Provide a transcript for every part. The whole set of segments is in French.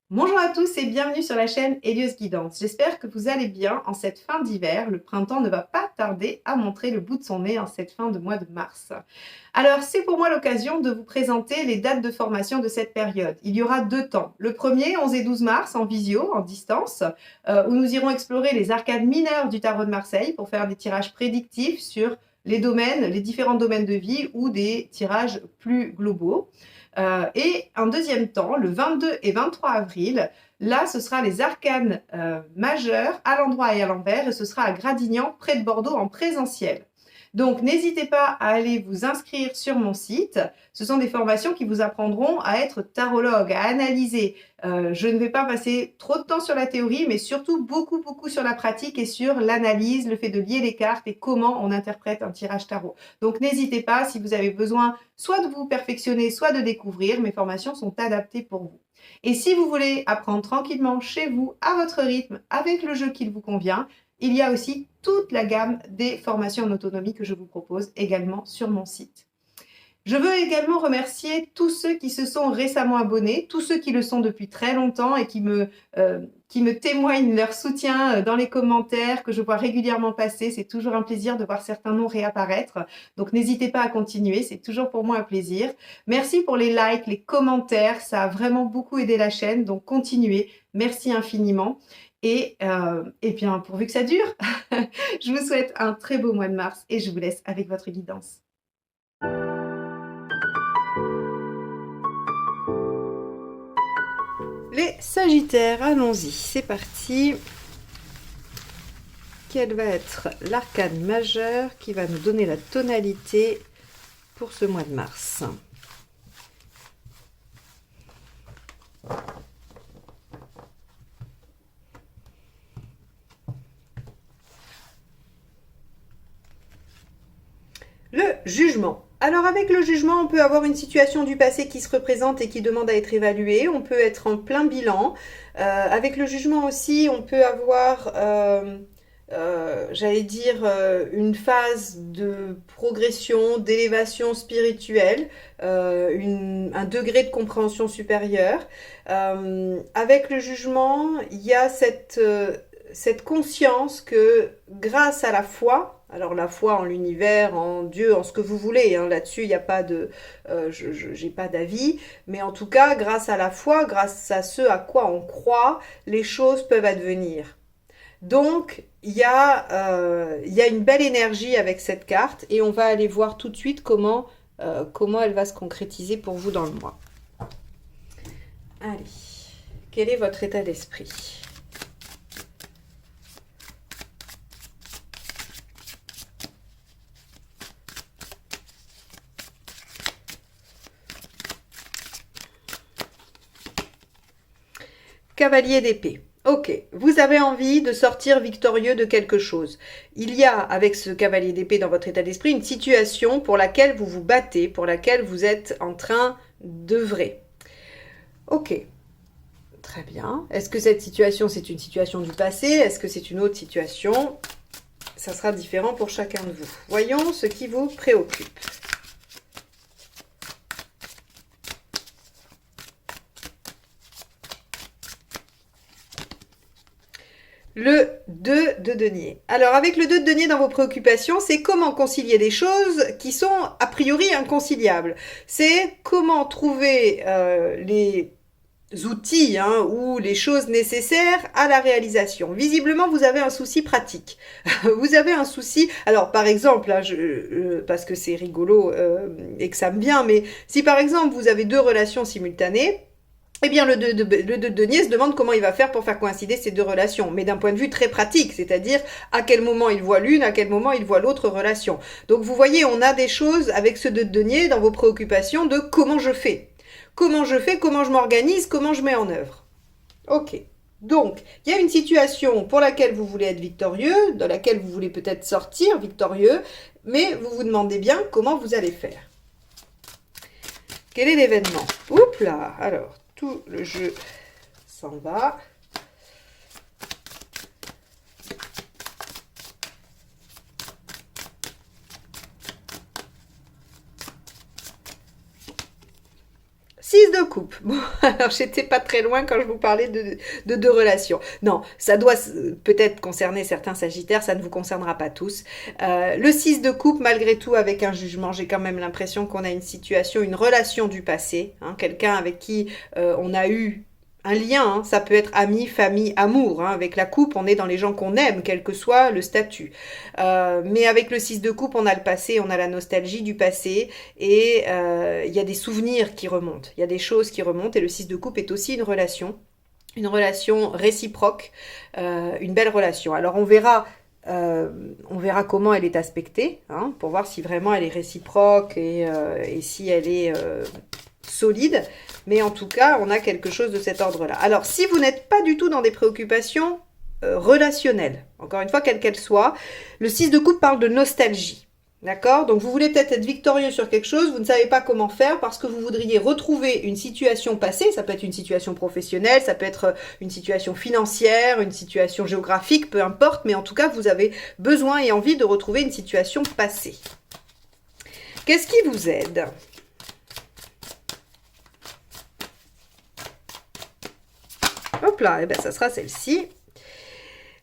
Bonjour à tous et bienvenue sur la chaîne Helios Guidance. J'espère que vous allez bien en cette fin d'hiver. Le printemps ne va pas tarder à montrer le bout de son nez en cette fin de mois de mars. Alors, c'est pour moi l'occasion de vous présenter les dates de formation de cette période. Il y aura deux temps. Le premier, 11 et 12 mars, en visio, en distance, où nous irons explorer les arcades mineures du tarot de Marseille pour faire des tirages prédictifs sur les domaines, les différents domaines de vie ou des tirages plus globaux. Et un deuxième temps, le 22 et 23 avril, là, ce sera les arcanes majeures à l'endroit et à l'envers, et ce sera à Gradignan, près de Bordeaux, en présentiel. Donc, n'hésitez pas à aller vous inscrire sur mon site. Ce sont des formations qui vous apprendront à être tarologue, à analyser. Je ne vais pas passer trop de temps sur la théorie, mais surtout beaucoup, beaucoup sur la pratique et sur l'analyse, le fait de lier les cartes et comment on interprète un tirage tarot. Donc, n'hésitez pas, si vous avez besoin soit de vous perfectionner, soit de découvrir, mes formations sont adaptées pour vous. Et si vous voulez apprendre tranquillement chez vous, à votre rythme, avec le jeu qui vous convient, il y a aussi toute la gamme des formations en autonomie que je vous propose également sur mon site. Je veux également remercier tous ceux qui se sont récemment abonnés, tous ceux qui le sont depuis très longtemps et qui me témoignent leur soutien dans les commentaires que je vois régulièrement passer. C'est toujours un plaisir de voir certains noms réapparaître. Donc n'hésitez pas à continuer, c'est toujours pour moi un plaisir. Merci pour les likes, les commentaires, ça a vraiment beaucoup aidé la chaîne. Donc continuez, merci infiniment. Et bien, pourvu que ça dure, je vous souhaite un très beau mois de mars et je vous laisse avec votre guidance. Les Sagittaires, allons-y, c'est parti. Quel va être l'arcane majeur qui va nous donner la tonalité pour ce mois de mars? Le jugement. Alors avec le jugement, on peut avoir une situation du passé qui se représente et qui demande à être évaluée. On peut être en plein bilan. Avec le jugement aussi, on peut avoir, j'allais dire, une phase de progression, d'élévation spirituelle, un degré de compréhension supérieure. Avec le jugement, il y a cette conscience que grâce à la foi, alors la foi en l'univers, en Dieu, en ce que vous voulez, hein, là-dessus il n'y a pas de, j'ai pas d'avis, mais en tout cas grâce à la foi, grâce à ce à quoi on croit, les choses peuvent advenir. Donc il y a une belle énergie avec cette carte et on va aller voir tout de suite comment elle va se concrétiser pour vous dans le mois. Allez, quel est votre état d'esprit ? Cavalier d'épée. Ok, vous avez envie de sortir victorieux de quelque chose. Il y a, avec ce cavalier d'épée dans votre état d'esprit, une situation pour laquelle vous vous battez, pour laquelle vous êtes en train d'œuvrer. Ok, très bien. Est-ce que cette situation, c'est une situation du passé? Est-ce que c'est une autre situation? Ça sera différent pour chacun de vous. Voyons ce qui vous préoccupe. Le 2 de denier. Alors avec le 2 de denier dans vos préoccupations, c'est comment concilier des choses qui sont a priori inconciliables. C'est comment trouver les outils ou les choses nécessaires à la réalisation. Visiblement, vous avez un souci pratique. Vous avez un souci... Alors, par exemple, là, parce que c'est rigolo et que ça me vient, mais si par exemple, vous avez deux relations simultanées, eh bien, le 2 de denier se demande comment il va faire pour faire coïncider ces deux relations, mais d'un point de vue très pratique, c'est-à-dire à quel moment il voit l'une, à quel moment il voit l'autre relation. Donc, vous voyez, on a des choses avec ce 2 de denier dans vos préoccupations de comment je fais. Comment je fais, comment je m'organise, comment je mets en œuvre. Ok. Donc, il y a une situation pour laquelle vous voulez être victorieux, dans laquelle vous voulez peut-être sortir victorieux, mais vous vous demandez bien comment vous allez faire. Quel est l'événement? Oups là, alors, tout le jeu s'en va. 6 de coupe. Bon, alors j'étais pas très loin quand je vous parlais de deux relations. Non, ça doit peut-être concerner certains sagittaires, ça ne vous concernera pas tous. Le 6 de coupe, malgré tout, avec un jugement, j'ai quand même l'impression qu'on a une situation, une relation du passé, hein, quelqu'un avec qui on a eu un lien, hein, ça peut être ami, famille, amour. Hein. Avec la coupe, on est dans les gens qu'on aime, quel que soit le statut. Mais avec le 6 de coupe, on a le passé, on a la nostalgie du passé et il y a des souvenirs qui remontent. Il y a des choses qui remontent et le 6 de coupe est aussi une relation réciproque, une belle relation. Alors on verra comment elle est aspectée, hein, pour voir si vraiment elle est réciproque et si elle est solide. Mais en tout cas, on a quelque chose de cet ordre-là. Alors, si vous n'êtes pas du tout dans des préoccupations relationnelles, encore une fois, quelles qu'elles soient, le 6 de coupe parle de nostalgie. D'accord? Donc, vous voulez peut-être être victorieux sur quelque chose, vous ne savez pas comment faire parce que vous voudriez retrouver une situation passée. Ça peut être une situation professionnelle, ça peut être une situation financière, une situation géographique, peu importe. Mais en tout cas, vous avez besoin et envie de retrouver une situation passée. Qu'est-ce qui vous aide ? Hop là, et ben ça sera celle-ci.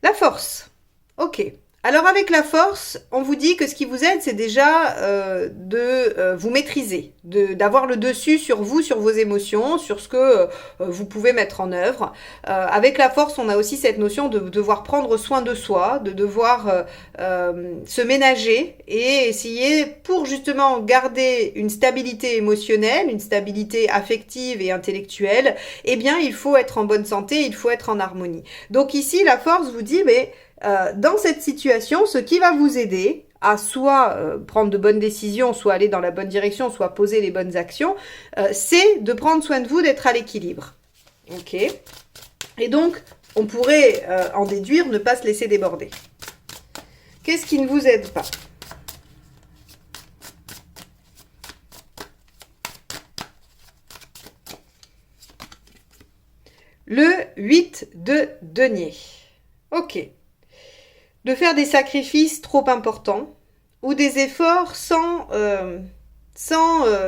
La force. Ok. Alors avec la force, on vous dit que ce qui vous aide, c'est déjà de vous maîtriser, d'avoir le dessus sur vous, sur vos émotions, sur ce que vous pouvez mettre en œuvre. Avec la force, on a aussi cette notion de devoir prendre soin de soi, de devoir se ménager et essayer pour justement garder une stabilité émotionnelle, une stabilité affective et intellectuelle, eh bien il faut être en bonne santé, il faut être en harmonie. Donc ici, la force vous dit, mais dans cette situation, ce qui va vous aider à soit prendre de bonnes décisions, soit aller dans la bonne direction, soit poser les bonnes actions, c'est de prendre soin de vous, d'être à l'équilibre. Ok. Et donc, on pourrait en déduire ne pas se laisser déborder. Qu'est-ce qui ne vous aide pas ? Le 8 de denier. Ok. De faire des sacrifices trop importants ou des efforts sans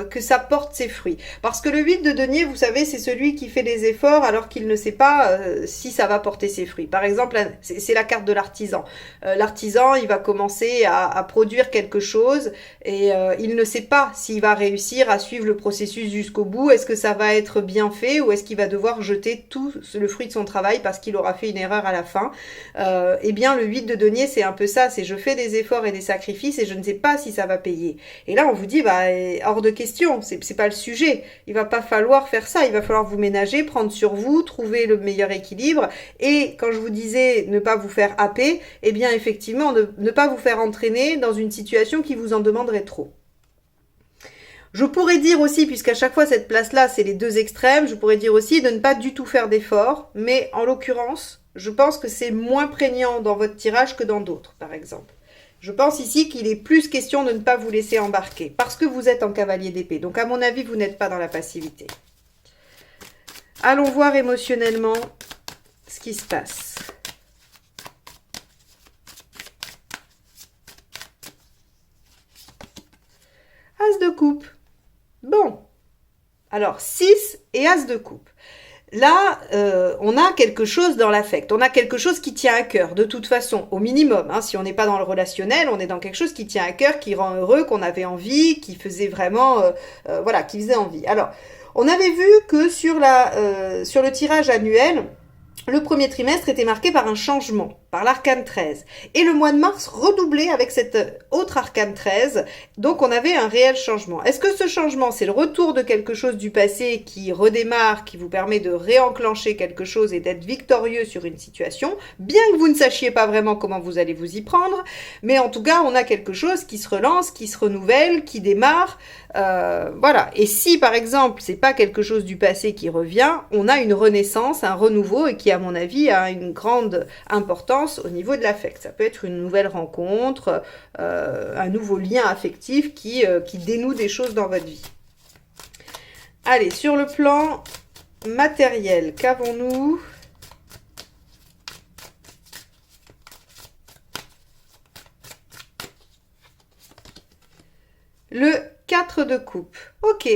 que ça porte ses fruits. Parce que le 8 de denier, vous savez, c'est celui qui fait des efforts alors qu'il ne sait pas si ça va porter ses fruits. Par exemple, c'est la carte de l'artisan. L'artisan, il va commencer à produire quelque chose et il ne sait pas s'il va réussir à suivre le processus jusqu'au bout. Est-ce que ça va être bien fait ou est-ce qu'il va devoir jeter tout le fruit de son travail parce qu'il aura fait une erreur à la fin. Eh bien, le 8 de denier, c'est un peu ça. C'est je fais des efforts et des sacrifices et je ne sais pas si ça va payer. Et là, on vous dit, bah, hors de question, c'est pas le sujet. Il va pas falloir faire ça, il va falloir vous ménager, prendre sur vous, trouver le meilleur équilibre. Et quand je vous disais ne pas vous faire happer, eh bien effectivement, ne pas vous faire entraîner dans une situation qui vous en demanderait trop. Je pourrais dire aussi, puisqu'à chaque fois cette place-là, c'est les deux extrêmes, je pourrais dire aussi de ne pas du tout faire d'efforts, mais en l'occurrence, je pense que c'est moins prégnant dans votre tirage que dans d'autres, par exemple. Je pense ici qu'il est plus question de ne pas vous laisser embarquer, parce que vous êtes en cavalier d'épée. Donc à mon avis, vous n'êtes pas dans la passivité. Allons voir émotionnellement ce qui se passe. As de coupe. Bon. Alors, 6 et As de coupe. Là, on a quelque chose dans l'affect, on a quelque chose qui tient à cœur, de toute façon, au minimum. Hein, si on n'est pas dans le relationnel, on est dans quelque chose qui tient à cœur, qui rend heureux, qu'on avait envie, qui faisait vraiment, voilà, qui faisait envie. Alors, on avait vu que sur le tirage annuel, le premier trimestre était marqué par un changement, par l'arcane 13. Et le mois de mars redoublait avec cet autre arcane 13. Donc on avait un réel changement. Est-ce que ce changement, c'est le retour de quelque chose du passé qui redémarre, qui vous permet de réenclencher quelque chose et d'être victorieux sur une situation, bien que vous ne sachiez pas vraiment comment vous allez vous y prendre, mais en tout cas, on a quelque chose qui se relance, qui se renouvelle, qui démarre. Voilà. Et si, par exemple, c'est pas quelque chose du passé qui revient, on a une renaissance, un renouveau et qui, à mon avis, a une grande importance au niveau de l'affect. Ça peut être une nouvelle rencontre, un nouveau lien affectif qui dénoue des choses dans votre vie. Allez, sur le plan matériel, qu'avons-nous ? Le 4 de coupe. Ok,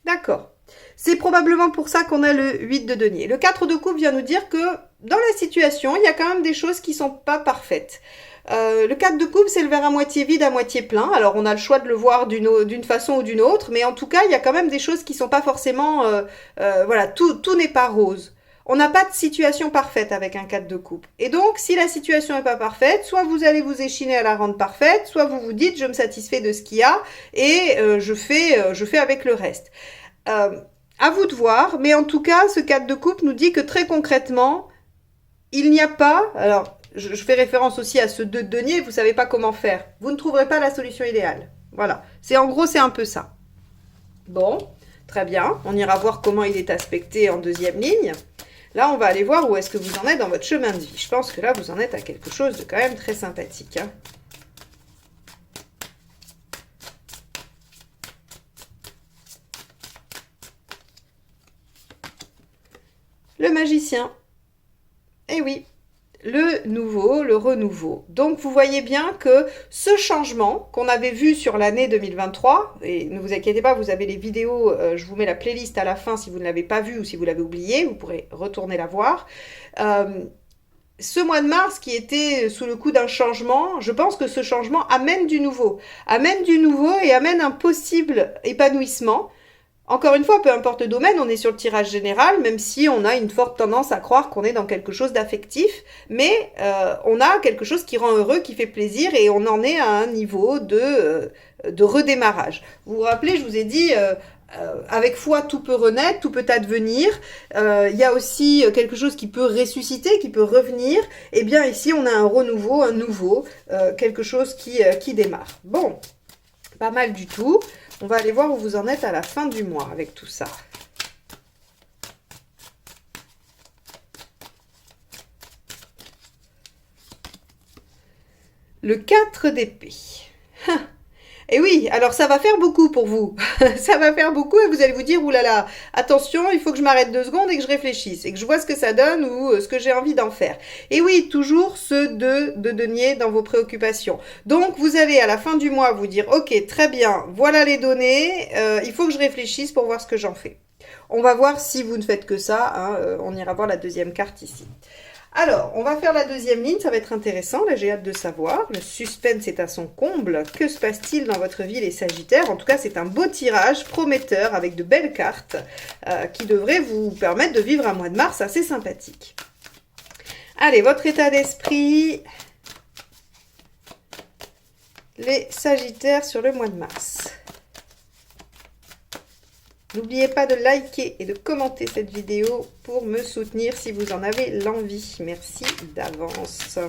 d'accord. C'est probablement pour ça qu'on a le 8 de denier. Le 4 de coupe vient nous dire que dans la situation, il y a quand même des choses qui ne sont pas parfaites. Le 4 de coupe, c'est le verre à moitié vide, à moitié plein. Alors, on a le choix de le voir d'une façon ou d'une autre, mais en tout cas, il y a quand même des choses qui ne sont pas forcément... voilà, tout n'est pas rose. On n'a pas de situation parfaite avec un 4 de coupe. Et donc, si la situation n'est pas parfaite, soit vous allez vous échiner à la rendre parfaite, soit vous vous dites, je me satisfais de ce qu'il y a et je fais avec le reste. À vous de voir, mais en tout cas, ce 4 de coupe nous dit que très concrètement, il n'y a pas... Alors, je fais référence aussi à ce 2 de denier, vous ne savez pas comment faire. Vous ne trouverez pas la solution idéale. Voilà. En gros, c'est un peu ça. Bon, très bien. On ira voir comment il est aspecté en deuxième ligne. Là, on va aller voir où est-ce que vous en êtes dans votre chemin de vie. Je pense que là, vous en êtes à quelque chose de quand même très sympathique. Hein. Le magicien. Eh oui, le nouveau, le renouveau. Donc, vous voyez bien que ce changement qu'on avait vu sur l'année 2023, et ne vous inquiétez pas, vous avez les vidéos, je vous mets la playlist à la fin si vous ne l'avez pas vue ou si vous l'avez oublié, vous pourrez retourner la voir. Ce mois de mars qui était sous le coup d'un changement, je pense que ce changement amène du nouveau et amène un possible épanouissement. Encore une fois, peu importe le domaine, on est sur le tirage général, même si on a une forte tendance à croire qu'on est dans quelque chose d'affectif, mais on a quelque chose qui rend heureux, qui fait plaisir, et on en est à un niveau de redémarrage. Vous vous rappelez, je vous ai dit, avec foi, tout peut renaître, tout peut advenir. Il y a aussi quelque chose qui peut ressusciter, qui peut revenir. Et bien ici, on a un renouveau, un nouveau, quelque chose qui démarre. Bon, pas mal du tout. On va aller voir où vous en êtes à la fin du mois avec tout ça. Le 4 d'épée. Et oui, alors ça va faire beaucoup pour vous. Ça va faire beaucoup et vous allez vous dire, oulala, attention, il faut que je m'arrête 2 secondes et que je réfléchisse et que je vois ce que ça donne ou ce que j'ai envie d'en faire. Et oui, toujours ce 2 de denier dans vos préoccupations. Donc, vous allez à la fin du mois vous dire, ok, très bien, voilà les données, il faut que je réfléchisse pour voir ce que j'en fais. On va voir si vous ne faites que ça, hein, on ira voir la deuxième carte ici. Alors, on va faire la deuxième ligne, ça va être intéressant, là j'ai hâte de savoir. Le suspense est à son comble. Que se passe-t-il dans votre vie les Sagittaires? En tout cas, c'est un beau tirage, prometteur, avec de belles cartes, qui devraient vous permettre de vivre un mois de mars assez sympathique. Allez, votre état d'esprit, les Sagittaires sur le mois de mars. N'oubliez pas de liker et de commenter cette vidéo pour me soutenir si vous en avez l'envie. Merci d'avance.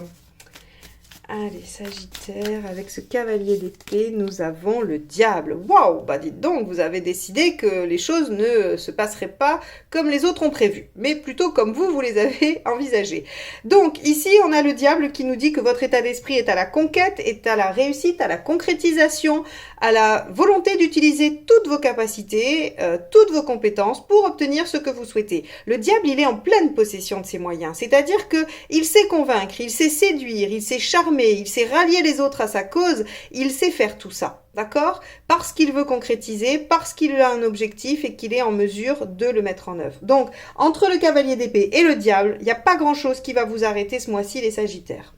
Allez, Sagittaire, avec ce cavalier d'épée, nous avons le diable. Waouh, bah dites donc, vous avez décidé que les choses ne se passeraient pas comme les autres ont prévu, mais plutôt comme vous les avez envisagées. Donc, ici, on a le diable qui nous dit que votre état d'esprit est à la conquête, est à la réussite, à la concrétisation, à la volonté d'utiliser toutes vos capacités, toutes vos compétences pour obtenir ce que vous souhaitez. Le diable, il est en pleine possession de ses moyens, c'est-à-dire qu'il sait convaincre, il sait séduire, il sait charmer, il sait rallier les autres à sa cause, il sait faire tout ça, d'accord? Parce qu'il veut concrétiser, parce qu'il a un objectif et qu'il est en mesure de le mettre en œuvre. Donc, entre le cavalier d'épée et le diable, il n'y a pas grand-chose qui va vous arrêter ce mois-ci, les Sagittaires.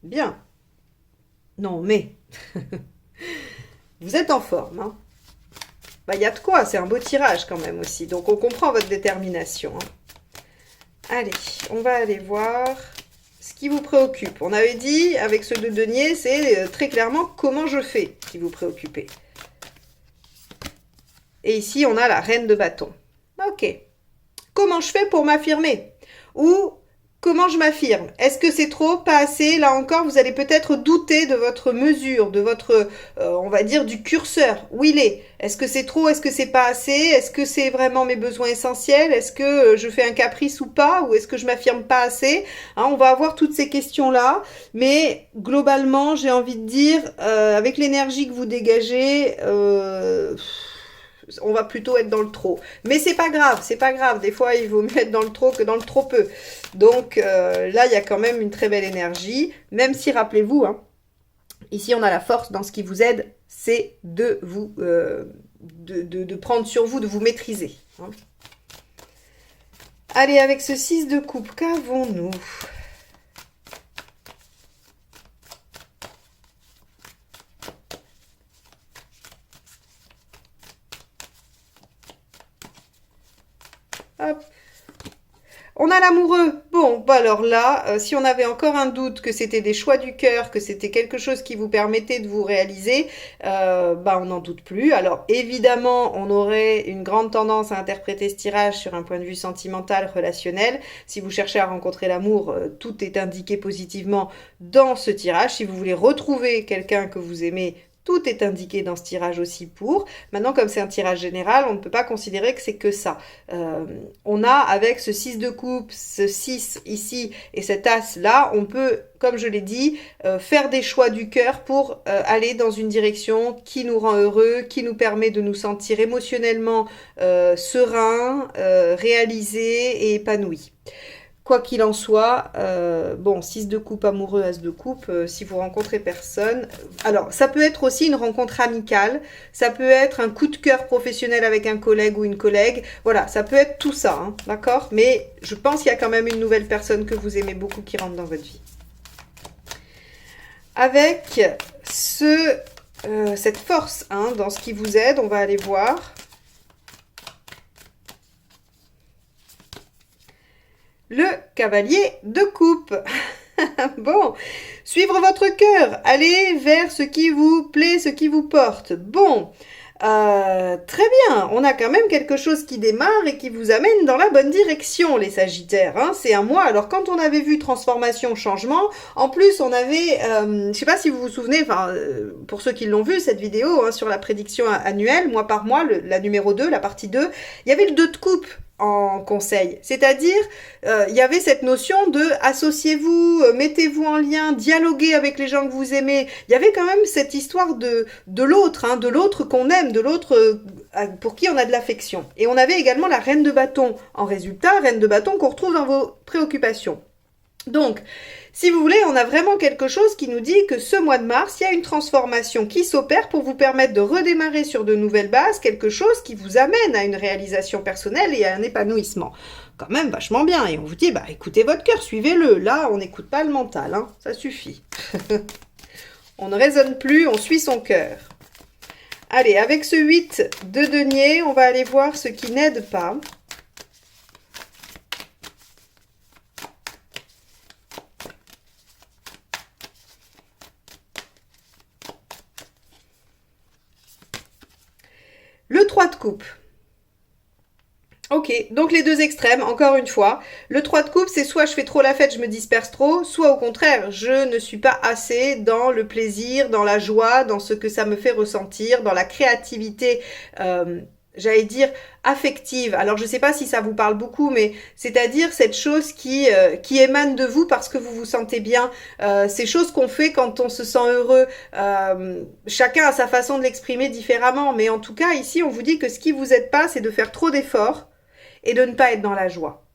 Bien. Non, mais... vous êtes en forme, hein? Bah, y a de quoi, c'est un beau tirage quand même aussi. Donc, on comprend votre détermination. Hein. Allez, on va aller voir... ce qui vous préoccupe. On avait dit, avec ce 2 de denier, c'est très clairement comment je fais qui vous préoccupez. Et ici, on a la reine de bâton. Ok. Comment je fais pour m'affirmer? Ou comment je m'affirme? Est-ce que c'est trop, pas assez? Là encore, vous allez peut-être douter de votre mesure, de votre, on va dire, du curseur. Où il est? Est-ce que c'est trop? Est-ce que c'est pas assez? Est-ce que c'est vraiment mes besoins essentiels? Est-ce que je fais un caprice ou pas? Ou est-ce que je m'affirme pas assez? Hein, on va avoir toutes ces questions-là. Mais globalement, j'ai envie de dire, avec l'énergie que vous dégagez... on va plutôt être dans le trop. Mais c'est pas grave, c'est pas grave. Des fois, il vaut mieux être dans le trop que dans le trop peu. Donc là, il y a quand même une très belle énergie. Même si, rappelez-vous, hein, ici, on a la force dans ce qui vous aide, c'est de vous de prendre sur vous, de vous maîtriser. Hein. Allez, avec ce 6 de coupe, qu'avons-nous? Hop. On a l'amoureux. Bon, bah alors là, si on avait encore un doute que c'était des choix du cœur, que c'était quelque chose qui vous permettait de vous réaliser, bah on n'en doute plus. Alors évidemment, on aurait une grande tendance à interpréter ce tirage sur un point de vue sentimental, relationnel. Si vous cherchez à rencontrer l'amour, tout est indiqué positivement dans ce tirage. Si vous voulez retrouver quelqu'un que vous aimez, tout est indiqué dans ce tirage aussi pour. Maintenant, comme c'est un tirage général, on ne peut pas considérer que c'est que ça. On a, avec ce 6 de coupe, ce 6 ici et cet as là, on peut, comme je l'ai dit, faire des choix du cœur pour aller dans une direction qui nous rend heureux, qui nous permet de nous sentir émotionnellement sereins, réalisés et épanouis. Quoi qu'il en soit, bon, 6 de coupe amoureux, as de coupe, si vous rencontrez personne. Alors, ça peut être aussi une rencontre amicale, ça peut être un coup de cœur professionnel avec un collègue ou une collègue. Voilà, ça peut être tout ça, hein, d'accord? Mais je pense qu'il y a quand même une nouvelle personne que vous aimez beaucoup qui rentre dans votre vie. Avec cette force hein, dans ce qui vous aide, on va aller voir. Le cavalier de coupe. Bon, suivre votre cœur, aller vers ce qui vous plaît, ce qui vous porte. Bon, très bien, on a quand même quelque chose qui démarre et qui vous amène dans la bonne direction, les Sagittaires. Hein. C'est un mois, alors quand on avait vu transformation, changement, en plus on avait, je ne sais pas si vous vous souvenez, enfin, pour ceux qui l'ont vu, cette vidéo hein, sur la prédiction annuelle, mois par mois, la numéro 2, la partie 2, il y avait le 2 de coupe en conseil, c'est-à-dire il y avait cette notion de associez-vous, mettez-vous en lien, dialoguez avec les gens que vous aimez. Il y avait quand même cette histoire de l'autre, hein, de l'autre qu'on aime, de l'autre pour qui on a de l'affection. Et on avait également la reine de bâton en résultat, reine de bâton qu'on retrouve dans vos préoccupations. Donc, si vous voulez, on a vraiment quelque chose qui nous dit que ce mois de mars, il y a une transformation qui s'opère pour vous permettre de redémarrer sur de nouvelles bases, quelque chose qui vous amène à une réalisation personnelle et à un épanouissement. Quand même vachement bien. Et on vous dit, bah écoutez votre cœur, suivez-le. Là, on n'écoute pas le mental, hein, ça suffit. On ne raisonne plus, on suit son cœur. Allez, avec ce 8 de denier, on va aller voir ce qui n'aide pas. Le 3 de coupe. Ok, donc les deux extrêmes, encore une fois. Le 3 de coupe, c'est soit je fais trop la fête, je me disperse trop, soit au contraire, je ne suis pas assez dans le plaisir, dans la joie, dans ce que ça me fait ressentir, dans la créativité, j'allais dire, affective. Alors, je ne sais pas si ça vous parle beaucoup, mais c'est-à-dire cette chose qui émane de vous parce que vous vous sentez bien. Ces choses qu'on fait quand on se sent heureux. Chacun a sa façon de l'exprimer différemment, mais en tout cas, ici, on vous dit que ce qui vous aide pas, c'est de faire trop d'efforts et de ne pas être dans la joie.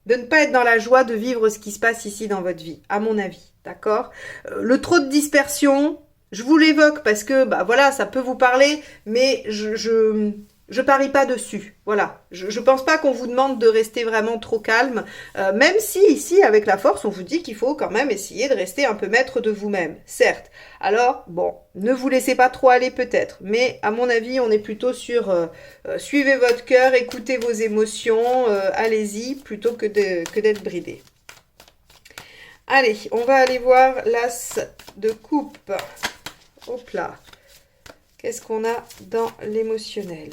De ne pas être dans la joie de vivre ce qui se passe ici dans votre vie, à mon avis, d'accord? Le trop de dispersion, je vous l'évoque parce que, bah voilà, ça peut vous parler, mais je parie pas dessus, voilà. Je pense pas qu'on vous demande de rester vraiment trop calme, même si ici, avec la force, on vous dit qu'il faut quand même essayer de rester un peu maître de vous-même, certes. Alors, bon, ne vous laissez pas trop aller peut-être, mais à mon avis, on est plutôt sur suivez votre cœur, écoutez vos émotions, allez-y, plutôt que d'être bridé. Allez, on va aller voir l'as de coupe. Hop là. Qu'est-ce qu'on a dans l'émotionnel?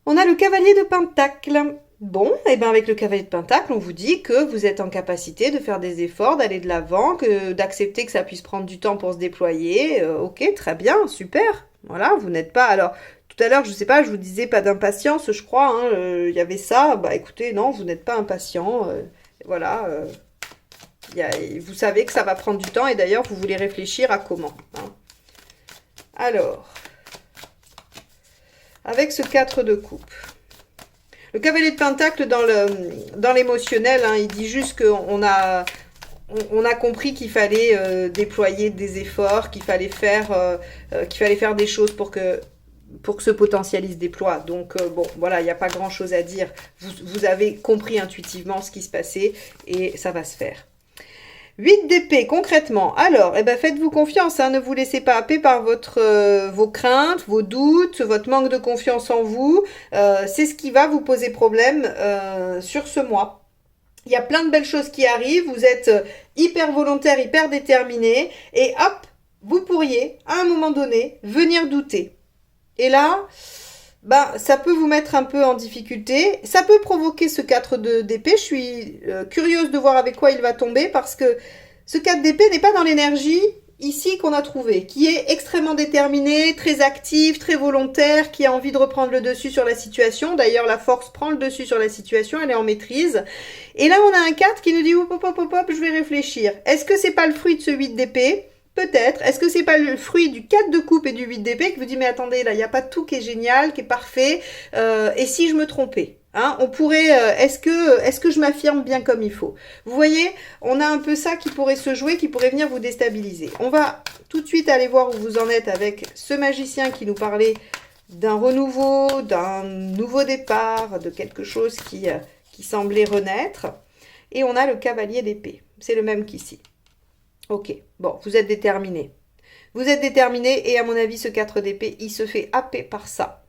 On a le cavalier de pentacle. Bon, et bien avec le cavalier de pentacle, on vous dit que vous êtes en capacité de faire des efforts, d'aller de l'avant, d'accepter que ça puisse prendre du temps pour se déployer. Ok, très bien, super. Voilà, vous n'êtes pas... Alors, tout à l'heure, je ne sais pas, je vous disais pas d'impatience, je crois. Hein, il y avait ça. Bah écoutez, non, vous n'êtes pas impatient. Voilà. Vous savez que ça va prendre du temps et d'ailleurs, vous voulez réfléchir à comment. Hein. Alors, avec ce 4 de coupe. Le cavalier de pentacle dans l'émotionnel, hein, il dit juste qu'on a on a compris qu'il fallait déployer des efforts, qu'il fallait faire des choses pour que ce potentiel se déploie. Donc, bon, voilà, il n'y a pas grand-chose à dire. Vous avez compris intuitivement ce qui se passait et ça va se faire. 8 d'épée, concrètement. Alors, eh ben, faites-vous confiance, hein, ne vous laissez pas happer par vos craintes, vos doutes, votre manque de confiance en vous. C'est ce qui va vous poser problème sur ce mois. Il y a plein de belles choses qui arrivent, vous êtes hyper volontaire, hyper déterminé, et hop, vous pourriez, à un moment donné, venir douter. Et là, bah, ça peut vous mettre un peu en difficulté. Ça peut provoquer ce 4 d'épée. Je suis curieuse de voir avec quoi il va tomber, parce que ce 4 d'épée n'est pas dans l'énergie ici qu'on a trouvé, qui est extrêmement déterminé, très actif, très volontaire, qui a envie de reprendre le dessus sur la situation. D'ailleurs, la force prend le dessus sur la situation, elle est en maîtrise. Et là, on a un 4 qui nous dit hop, hop, hop, hop, je vais réfléchir. Est-ce que c'est pas le fruit de ce 8 d'épée? Peut-être. Est-ce que c'est pas le fruit du 4 de coupe et du 8 d'épée qui vous dit mais attendez, là, il n'y a pas tout qui est génial, qui est parfait. Et si je me trompais? Hein, on pourrait, est-ce que je m'affirme bien comme il faut? Vous voyez, on a un peu ça qui pourrait se jouer, qui pourrait venir vous déstabiliser. On va tout de suite aller voir où vous en êtes avec ce magicien qui nous parlait d'un renouveau, d'un nouveau départ, de quelque chose qui semblait renaître. Et on a le cavalier d'épée. C'est le même qu'ici. Ok, bon, vous êtes déterminé. Vous êtes déterminé et à mon avis, ce 4 d'épée, il se fait happer par ça.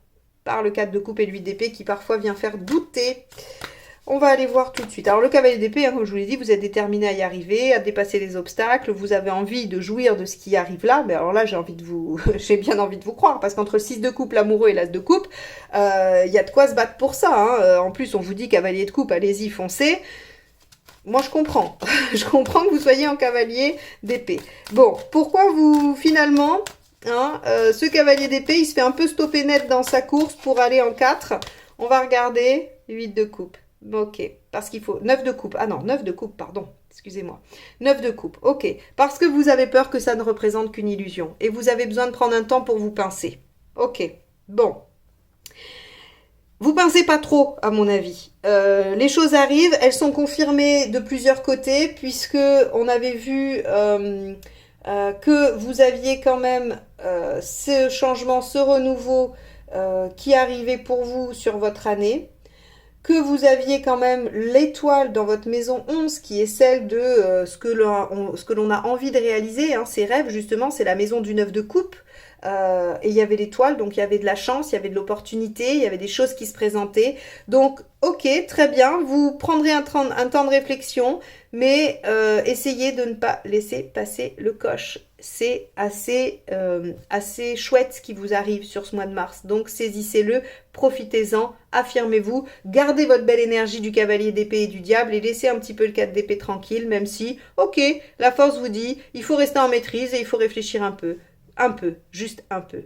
Par le 4 de coupe et le 8 d'épée qui parfois vient faire douter. On va aller voir tout de suite. Alors le cavalier d'épée, hein, comme je vous l'ai dit, vous êtes déterminé à y arriver, à dépasser les obstacles. Vous avez envie de jouir de ce qui arrive là. Mais alors là, j'ai bien envie de vous croire. Parce qu'entre 6 de coupe, l'amoureux et l'as de coupe, y a de quoi se battre pour ça. Hein. En plus, on vous dit cavalier de coupe, allez-y, foncez. Moi, je comprends. Je comprends que vous soyez en cavalier d'épée. Bon, pourquoi vous, finalement... Hein, ce cavalier d'épée, il se fait un peu stopper net dans sa course pour aller en 4. On va regarder 8 de coupe. Ok, parce qu'il faut 9 de coupe. Ah non, 9 de coupe, pardon. Excusez-moi. 9 de coupe, ok. Parce que vous avez peur que ça ne représente qu'une illusion. Et vous avez besoin de prendre un temps pour vous pincer. Ok, bon. Vous pincez pas trop, à mon avis. Les choses arrivent, elles sont confirmées de plusieurs côtés, puisque on avait vu... que vous aviez quand même ce changement, ce renouveau qui arrivait pour vous sur votre année, que vous aviez quand même l'étoile dans votre maison 11 qui est celle de ce que l'on a envie de réaliser, hein, ses rêves justement, c'est la maison du 9 de coupe. Et il y avait l'étoile, donc il y avait de la chance, il y avait de l'opportunité, il y avait des choses qui se présentaient. Donc, ok, très bien, vous prendrez un temps de réflexion, mais essayez de ne pas laisser passer le coche. C'est assez chouette ce qui vous arrive sur ce mois de mars. Donc, saisissez-le, profitez-en, affirmez-vous, gardez votre belle énergie du cavalier d'épée et du diable et laissez un petit peu le 4 d'épée tranquille, même si, ok, la force vous dit, il faut rester en maîtrise et il faut réfléchir un peu. Un peu, juste un peu.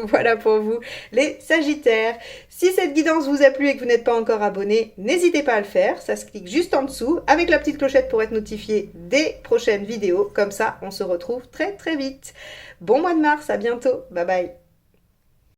Voilà pour vous, les Sagittaires. Si cette guidance vous a plu et que vous n'êtes pas encore abonné, n'hésitez pas à le faire. Ça se clique juste en dessous avec la petite clochette pour être notifié des prochaines vidéos. Comme ça, on se retrouve très très vite. Bon mois de mars, à bientôt. Bye bye.